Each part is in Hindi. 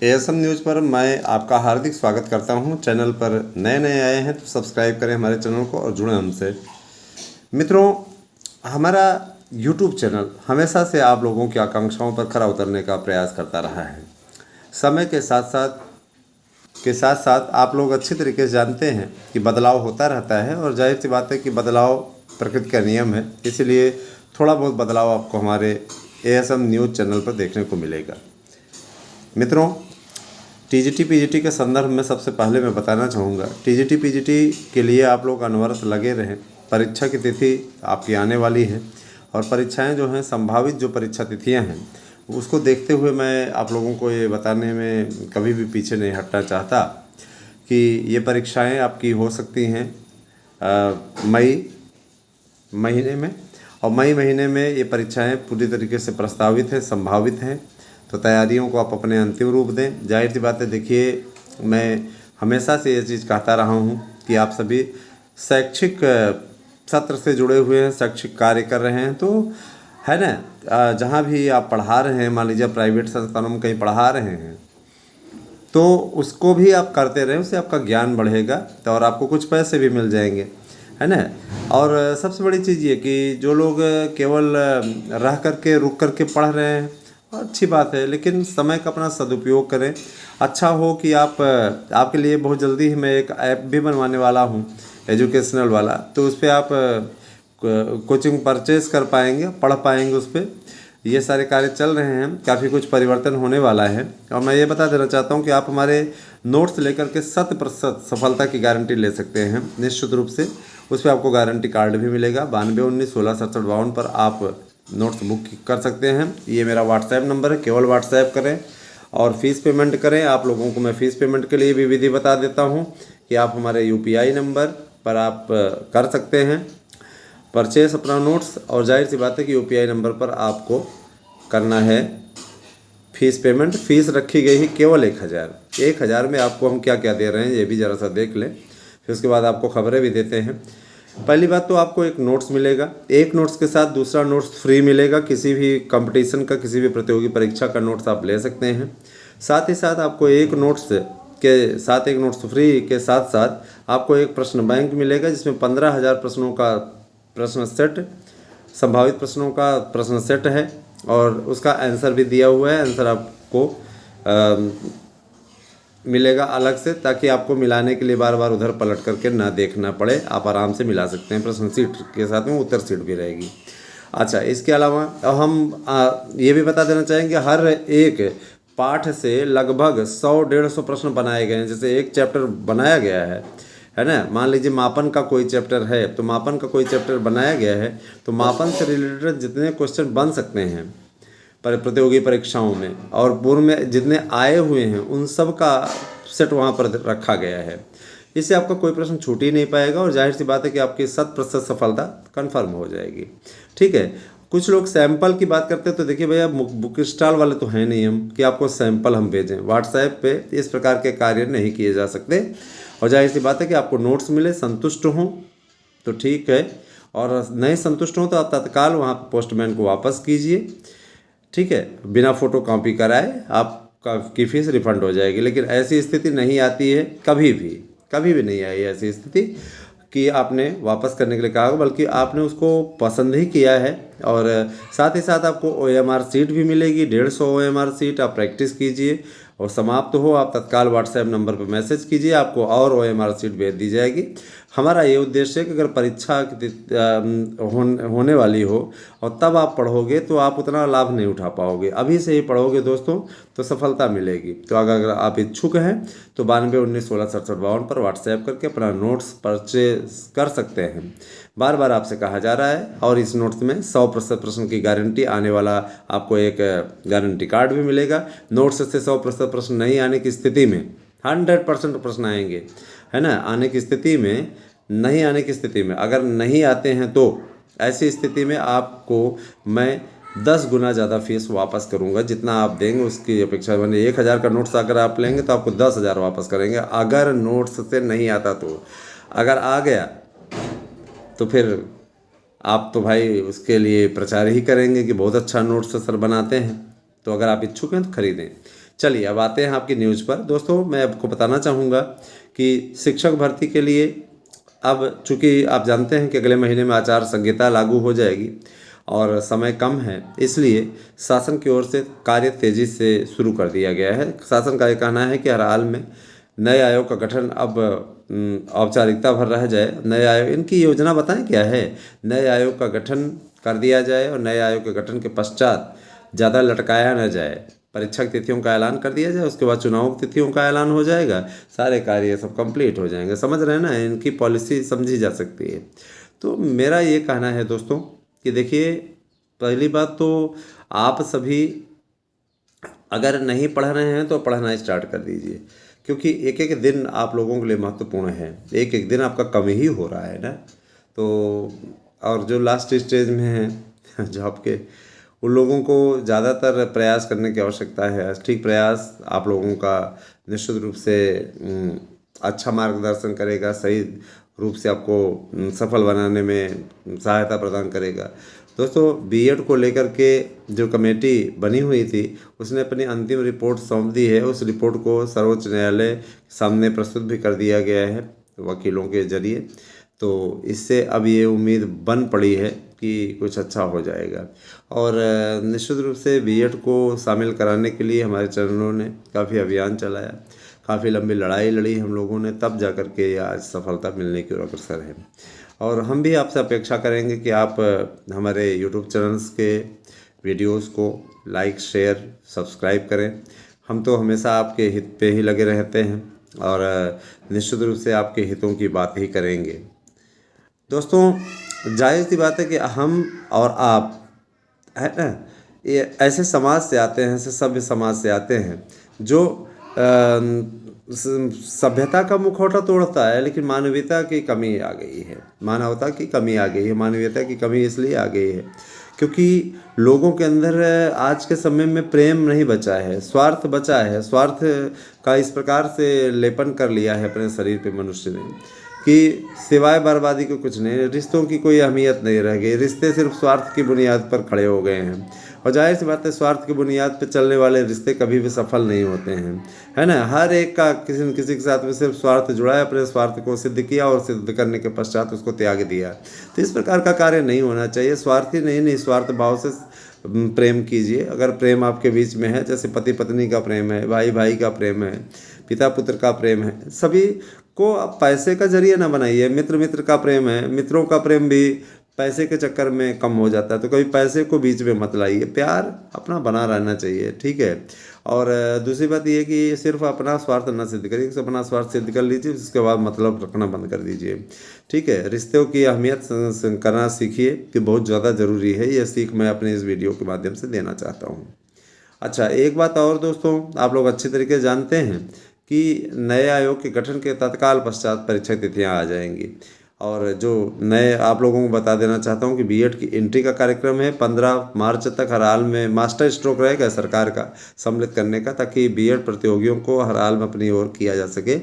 एएसएम न्यूज़ पर मैं आपका हार्दिक स्वागत करता हूं। चैनल पर नए नए आए हैं तो सब्सक्राइब करें हमारे चैनल को और जुड़ें हमसे। मित्रों, हमारा यूट्यूब चैनल हमेशा से आप लोगों की आकांक्षाओं पर खरा उतरने का प्रयास करता रहा है। समय के साथ साथ आप लोग अच्छी तरीके से जानते हैं कि बदलाव होता रहता है और जाहिर सी बात है कि बदलाव प्रकृति का नियम है, इसलिए थोड़ा बहुत बदलाव आपको हमारे एएसएम न्यूज़ चैनल पर देखने को मिलेगा। मित्रों, टीजीटी पीजीटी के संदर्भ में सबसे पहले मैं बताना चाहूँगा, टीजीटी पीजीटी के लिए आप लोग अनवरत लगे रहें। परीक्षा की तिथि आपकी आने वाली है और परीक्षाएं जो हैं, संभावित जो परीक्षा तिथियां हैं, उसको देखते हुए मैं आप लोगों को ये बताने में कभी भी पीछे नहीं हटना चाहता कि ये परीक्षाएं आपकी हो सकती हैं मई महीने में, और मई महीने में ये परीक्षाएं पूरी तरीके से प्रस्तावित हैं, संभावित हैं। तो तैयारियों को आप अपने अंतिम रूप दें। जाहिर सी बात है, देखिए, मैं हमेशा से ये चीज़ कहता रहा हूँ कि आप सभी शैक्षिक सत्र से जुड़े हुए हैं, शैक्षिक कार्य कर रहे हैं, तो है ना, जहाँ भी आप पढ़ा रहे हैं, मान लीजिए प्राइवेट संस्थानों में कहीं पढ़ा रहे हैं, तो उसको भी आप करते रहें, उससे आपका ज्ञान बढ़ेगा तो और आपको कुछ पैसे भी मिल जाएंगे, है ना। और सबसे बड़ी चीज़ ये कि जो लोग केवल रह करके रुक करके पढ़ रहे हैं, अच्छी बात है, लेकिन समय का अपना सदुपयोग करें। अच्छा हो कि आपके लिए बहुत जल्दी ही मैं एक ऐप भी बनवाने वाला हूँ, एजुकेशनल वाला, तो उस पर आप कोचिंग परचेज़ कर पाएंगे, पढ़ पाएंगे उस पर। ये सारे कार्य चल रहे हैं, काफ़ी कुछ परिवर्तन होने वाला है। और मैं ये बता देना चाहता हूँ कि आप हमारे नोट्स लेकर के 100% सफलता की गारंटी ले सकते हैं निश्चित रूप से। उस पर आपको गारंटी कार्ड भी मिलेगा। 9219166752 पर आप नोट्स बुक कर सकते हैं। ये मेरा व्हाट्सएप नंबर है, केवल व्हाट्सएप करें और फ़ीस पेमेंट करें। आप लोगों को मैं फ़ीस पेमेंट के लिए भी विधि बता देता हूँ कि आप हमारे यूपीआई नंबर पर आप कर सकते हैं परचेस अपना नोट्स, और जाहिर सी बात है कि यूपीआई नंबर पर आपको करना है फ़ीस पेमेंट। फ़ीस रखी गई है केवल 1000 में आपको हम क्या क्या दे रहे हैं ये भी ज़रा सा देख लें, फिर उसके बाद आपको खबरें भी देते हैं। पहली बात तो आपको एक नोट्स मिलेगा, एक नोट्स के साथ दूसरा नोट्स फ्री मिलेगा। किसी भी कंपटीशन का, किसी भी प्रतियोगी परीक्षा का नोट्स आप ले सकते हैं। साथ ही साथ आपको एक नोट्स फ्री के साथ साथ आपको एक प्रश्न बैंक मिलेगा, जिसमें 15,000 प्रश्नों का प्रश्न सेट, संभावित प्रश्नों का प्रश्न सेट है और उसका आंसर भी दिया हुआ है। आंसर आपको मिलेगा अलग से, ताकि आपको मिलाने के लिए बार बार उधर पलट करके ना देखना पड़े, आप आराम से मिला सकते हैं। प्रश्न सीट के साथ में उत्तर सीट भी रहेगी। अच्छा, इसके अलावा हम ये भी बता देना चाहेंगे, हर एक पाठ से लगभग 100-150 प्रश्न बनाए गए हैं। जैसे एक चैप्टर बनाया गया है ना, मान लीजिए मापन का कोई चैप्टर है, तो मापन का कोई चैप्टर बनाया गया है, तो मापन से रिलेटेड जितने क्वेश्चन बन सकते हैं प्रतियोगी परीक्षाओं में और पूर्व में जितने आए हुए हैं, उन सब का सेट वहाँ पर रखा गया है। इससे आपका कोई प्रश्न छूट ही नहीं पाएगा और जाहिर सी बात है कि आपकी 100% सफलता कन्फर्म हो जाएगी। ठीक है। कुछ लोग सैंपल की बात करते हैं, तो देखिए भैया, बुक स्टॉल वाले तो हैं नहीं हम कि आपको सैंपल हम भेजें। व्हाट्सएप पे इस प्रकार के कार्य नहीं किए जा सकते और जाहिर सी बात है कि आपको नोट्स मिले, संतुष्ट हों तो ठीक है, और नहीं संतुष्ट हों तो आप तत्काल वहाँ पोस्टमैन को वापस कीजिए। ठीक है, बिना फ़ोटो कॉपी कराए आपका की फ़ीस रिफ़ंड हो जाएगी। लेकिन ऐसी स्थिति नहीं आती है, कभी भी नहीं आई ऐसी स्थिति कि आपने वापस करने के लिए कहा, बल्कि आपने उसको पसंद ही किया है। और साथ ही साथ आपको OMR सीट भी मिलेगी, 150 OMR सीट। आप प्रैक्टिस कीजिए और समाप्त हो आप तत्काल व्हाट्सएप नंबर पर मैसेज कीजिए, आपको और OMR सीट भेज दी जाएगी। हमारा ये उद्देश्य है कि अगर परीक्षा होने वाली हो और तब आप पढ़ोगे तो आप उतना लाभ नहीं उठा पाओगे। अभी से ही पढ़ोगे दोस्तों तो सफलता मिलेगी। तो अगर आप इच्छुक हैं तो 9219166752 पर व्हाट्सएप करके अपना नोट्स परचेज कर सकते हैं। बार बार आपसे कहा जा रहा है, और इस नोट्स में 100% प्रश्न की गारंटी, आने वाला आपको एक गारंटी कार्ड भी मिलेगा। नोट्स से 100% प्रश्न नहीं आने की स्थिति में 100% प्रश्न आएंगे, है ना। नहीं आने की स्थिति में अगर नहीं आते हैं तो ऐसी स्थिति में आपको मैं 10 गुना ज़्यादा फीस वापस करूंगा। जितना आप देंगे उसकी अपेक्षा, मैंने 1000 का नोट्स अगर आप लेंगे तो आपको 10,000 वापस करेंगे। अगर नोट्स से नहीं आता तो, अगर आ गया तो फिर आप तो भाई उसके लिए प्रचार ही करेंगे कि बहुत अच्छा नोट्स सर बनाते हैं। तो अगर आप इच्छुक हैं तो खरीदें। चलिए अब आते हैं आपकी न्यूज़ पर। दोस्तों मैं आपको बताना चाहूँगा कि शिक्षक भर्ती के लिए अब चूँकि आप जानते हैं कि अगले महीने में आचार संहिता लागू हो जाएगी और समय कम है, इसलिए शासन की ओर से कार्य तेज़ी से शुरू कर दिया गया है। शासन का ये कहना है कि हर हाल में नए आयोग का गठन अब औपचारिकता भर रह जाए। नए आयोग, इनकी योजना बताएं क्या है? नए आयोग का गठन कर दिया जाए और नए आयोग के गठन के पश्चात ज़्यादा लटकाया न जाए। परीक्षा की तिथियों का ऐलान कर दिया जाए, उसके बाद चुनाव की तिथियों का ऐलान हो जाएगा, सारे कार्य सब कंप्लीट हो जाएंगे। समझ रहे हैं ना, इनकी पॉलिसी समझी जा सकती है। तो मेरा ये कहना है दोस्तों कि देखिए, पहली बात तो आप सभी अगर नहीं पढ़ रहे हैं तो पढ़ना स्टार्ट कर दीजिए, क्योंकि एक एक दिन आप लोगों के लिए महत्वपूर्ण है। एक एक दिन आपका कम ही हो रहा है ना। तो और जो लास्ट स्टेज में हैं जॉब के, उन लोगों को ज़्यादातर प्रयास करने की आवश्यकता है। ठीक प्रयास आप लोगों का निश्चित रूप से अच्छा मार्गदर्शन करेगा, सही रूप से आपको सफल बनाने में सहायता प्रदान करेगा। दोस्तों बीएड को लेकर के जो कमेटी बनी हुई थी, उसने अपनी अंतिम रिपोर्ट सौंप दी है। उस रिपोर्ट को सर्वोच्च न्यायालय के सामने प्रस्तुत भी कर दिया गया है वकीलों के जरिए। तो इससे अब ये उम्मीद बन पड़ी है कि कुछ अच्छा हो जाएगा। और निश्चित रूप से बीएड को शामिल कराने के लिए हमारे चैनलों ने काफ़ी अभियान चलाया, काफ़ी लंबी लड़ाई लड़ी हम लोगों ने, तब जा कर के आज सफलता मिलने की ओर अग्रसर है। और हम भी आपसे अपेक्षा करेंगे कि आप हमारे यूट्यूब चैनल्स के वीडियोस को लाइक, शेयर, सब्सक्राइब करें। हम तो हमेशा आपके हित पे ही लगे रहते हैं और निश्चित रूप से आपके हितों की बात ही करेंगे। दोस्तों जाहिर सी बात है कि हम और आप, है ना, ये ऐसे समाज से आते हैं, ऐसे सभ्य समाज से आते हैं जो सभ्यता का मुखौटा तोड़ता है, लेकिन मानवीयता की कमी आ गई है। मानवता की कमी आ गई है, मानवीयता की कमी इसलिए आ गई है क्योंकि लोगों के अंदर आज के समय में प्रेम नहीं बचा है, स्वार्थ बचा है। स्वार्थ का इस प्रकार से लेपन कर लिया है अपने शरीर पे मनुष्य ने कि सिवाय बर्बादी के कुछ नहीं, रिश्तों की कोई अहमियत नहीं रह गई। रिश्ते सिर्फ स्वार्थ की बुनियाद पर खड़े हो गए हैं और जाहिर सी बात है, स्वार्थ की बुनियाद पर चलने वाले रिश्ते कभी भी सफल नहीं होते हैं, है ना। हर एक का किसी न किसी के साथ में सिर्फ स्वार्थ जुड़ा है, अपने स्वार्थ को सिद्ध किया और सिद्ध करने के पश्चात उसको त्याग दिया। तो इस प्रकार का कार्य नहीं होना चाहिए। स्वार्थी नहीं, निस्वार्थ भाव से प्रेम कीजिए। अगर प्रेम आपके बीच में है, जैसे पति पत्नी का प्रेम है, भाई भाई का प्रेम है, पिता पुत्र का प्रेम है, सभी को आप पैसे का जरिए ना बनाइए। मित्र मित्र का प्रेम है, मित्रों का प्रेम भी पैसे के चक्कर में कम हो जाता है, तो कभी पैसे को बीच में मत लाइए। प्यार अपना बना रहना चाहिए, ठीक है। और दूसरी बात यह कि सिर्फ अपना स्वार्थ न सिद्ध करिए, अपना स्वार्थ सिद्ध कर लीजिए, उसके बाद मतलब रखना बंद कर दीजिए, ठीक है। रिश्तों की अहमियत करना सीखिए कि बहुत ज़्यादा ज़रूरी है। यह सीख मैं अपने इस वीडियो के माध्यम से देना चाहता हूँ। अच्छा, एक बात और दोस्तों, आप लोग अच्छी तरीके से जानते हैं कि नए आयोग के गठन के तत्काल पश्चात परीक्षा तिथियाँ आ जाएंगी। और जो नए आप लोगों को बता देना चाहता हूं कि बीएड की एंट्री का कार्यक्रम है 15 मार्च तक। हर हाल में मास्टर स्ट्रोक रहेगा सरकार का सम्मिलित करने का, ताकि बीएड प्रतियोगियों को हर हाल में अपनी ओर किया जा सके।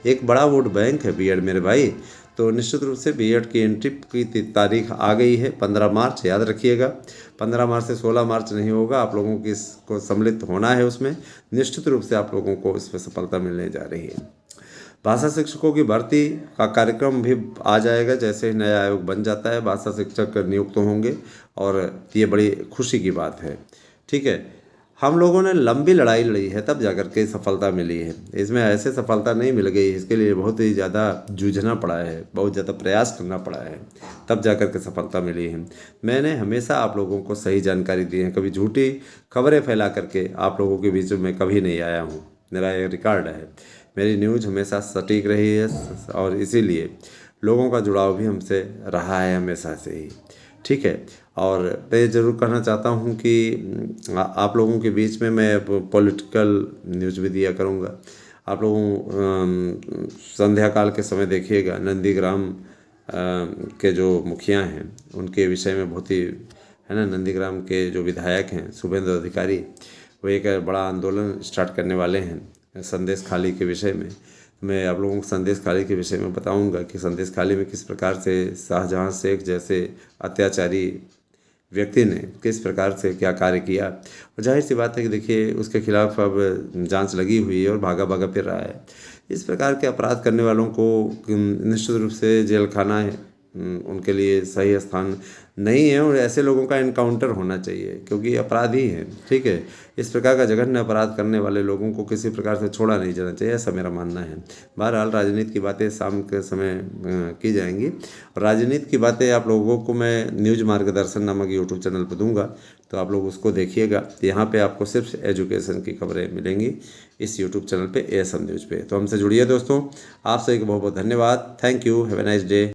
एक बड़ा वोट बैंक है बीएड मेरे भाई। तो निश्चित रूप से बीएड की एंट्री की तारीख आ गई है 15 मार्च, याद रखिएगा। 15 मार्च से 16 मार्च नहीं होगा, आप लोगों की इसको सम्मिलित होना है उसमें। निश्चित रूप से आप लोगों को इसमें सफलता मिलने जा रही है। भाषा शिक्षकों की भर्ती का कार्यक्रम भी आ जाएगा जैसे ही नया आयोग बन जाता है। भाषा शिक्षक नियुक्त होंगे और ये बड़ी खुशी की बात है, ठीक है। हम लोगों ने लंबी लड़ाई लड़ी है, तब जाकर के सफलता मिली है। इसमें ऐसे सफलता नहीं मिल गई, इसके लिए बहुत ही ज़्यादा जूझना पड़ा है, बहुत ज़्यादा प्रयास करना पड़ा है, तब जाकर के सफलता मिली है। मैंने हमेशा आप लोगों को सही जानकारी दी है, कभी झूठी खबरें फैला करके आप लोगों के बीच में कभी नहीं आया हूँ। मेरा ये रिकॉर्ड है, मेरी न्यूज़ हमेशा सटीक रही है और इसीलिए लोगों का जुड़ाव भी हमसे रहा है हमेशा से ही, ठीक है। और मैं ज़रूर कहना चाहता हूँ कि आप लोगों के बीच में मैं पॉलिटिकल न्यूज़ भी दिया करूँगा। आप लोगों संध्या काल के समय देखिएगा, नंदीग्राम के जो मुखिया हैं उनके विषय में बहुत ही, है ना, नंदीग्राम के जो विधायक हैं शुभेंद्र अधिकारी, वो एक बड़ा आंदोलन स्टार्ट करने वाले हैं संदेश खाली के विषय में। मैं आप लोगों को संदेश खाली के विषय में बताऊंगा कि संदेश खाली में किस प्रकार से शाहजहां शेख जैसे अत्याचारी व्यक्ति ने किस प्रकार से क्या कार्य किया, और जाहिर सी बात है कि देखिए उसके खिलाफ अब जांच लगी हुई है और भागा भागा फिर रहा है। इस प्रकार के अपराध करने वालों को निश्चित रूप से जेल खाना है उनके लिए सही स्थान नहीं है, और ऐसे लोगों का इनकाउंटर होना चाहिए क्योंकि अपराधी हैं, ठीक है। इस प्रकार का जघन्य अपराध करने वाले लोगों को किसी प्रकार से छोड़ा नहीं जाना चाहिए, ऐसा मेरा मानना है। बहरहाल राजनीति की बातें शाम के समय की जाएंगी, और राजनीति की बातें आप लोगों को मैं न्यूज़ मार्गदर्शन नामक यूट्यूब चैनल पर दूंगा, तो आप लोग उसको देखिएगा। यहाँ पे आपको सिर्फ एजुकेशन की खबरें मिलेंगी इस यूट्यूब चैनल पे, ASM न्यूज़ पे। तो हमसे जुड़िए दोस्तों, आप सभी को बहुत बहुत धन्यवाद। Thank you, have a nice day.